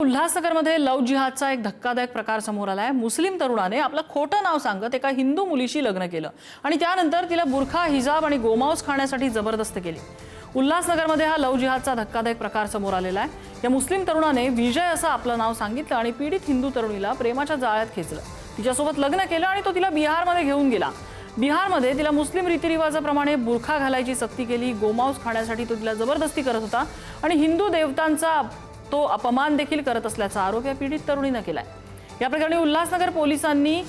उल्हासनगरमध्ये लव्ह जिहादचा एक धक्कादायक प्रकार समोर आलाय। मुस्लिम तरुणाने आपलं खोटं नाव सांगत एका हिंदू मुलीशी लग्न केलं आणि त्यानंतर तिला बुरखा, हिजाब आणि गोमांस खाण्यासाठी जबरदस्ती केली। उल्हासनगरमध्ये हा लव्ह जिहादचा धक्कादायक प्रकार समोर आलेला आहे। या मुस्लिम तरुणाने विजय असं आपलं नाव सांगितलं आणि पीडित हिंदू तरुणीला प्रेमाच्या जाळ्यात खेचलं, तिच्यासोबत लग्न केलं आणि तो तिला बिहारमध्ये घेऊन गेला। बिहारमध्ये तिला मुस्लिम रीतिरिवाजाप्रमाणे बुरखा घालायची सक्ती केली, गोमांस खाण्यासाठी तो तिला जबरदस्ती करत होता आणि हिंदू देवतांचा तो अपमान देखील करत असल्याचा आरोप या पीडित तरुणीने केलाय। या प्रकरणी उल्हासनगर पोलिसांनी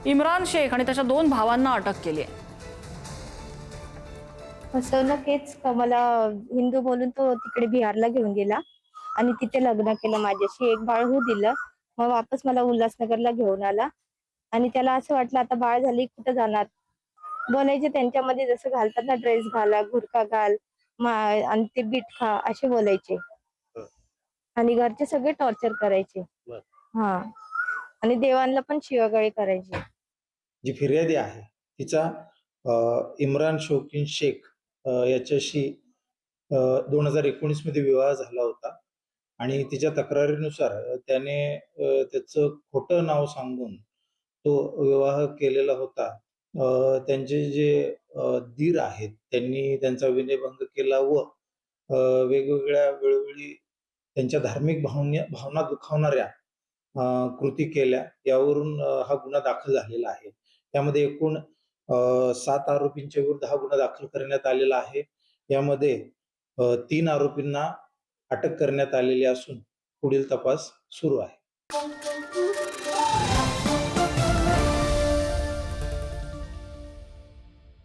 इम्रान शेख आणि त्याच्या 2 भावांना अटक केली आहे। फसवणुकीच मला हिंदू बोलून तो तिकडे बिहारला घेऊन गेला आणि तिथे लग्न केलं माझ्याशी, एक बाळ होऊ दिलं। मग वापस मला उल्हासनगरला घेऊन आला आणि त्याला असं वाटलं आता बाळ झाली कुठं जाणार, बोलायचे त्यांच्यामध्ये जसं घालतात ना, ड्रेस घाला, गुरखा घाल आणि ते बीट खा असे बोलायचे आणि घरचे सगळे टॉर्चर करायचे। हा, आणि देवांना पण शिवागाळी करायची। जी फिर्यादी आहे तिचा इम्रान शौकीन शेख याच्याशी 2019 मध्ये विवाह झाला होता आणि तिच्या तक्रारीनुसार त्याने त्याचं खोटं नाव सांगून तो विवाह केलेला होता। त्यांचे जे दीर आहेत त्यांनी त्यांचा विनयभंग केला व वेगवेगळ्या वेळोवेळी त्यांच्या धार्मिक भावना दुखावणाऱ्या कृती केल्या, यावरून हा गुन्हा दाखल झालेला आहे। त्यामध्ये एकूण 7 आरोपींच्या विरुद्ध हा गुन्हा दाखल करण्यात आलेला आहे। यामध्ये 3 आरोपींना अटक करण्यात आलेली असून पुढील तपास सुरू आहे।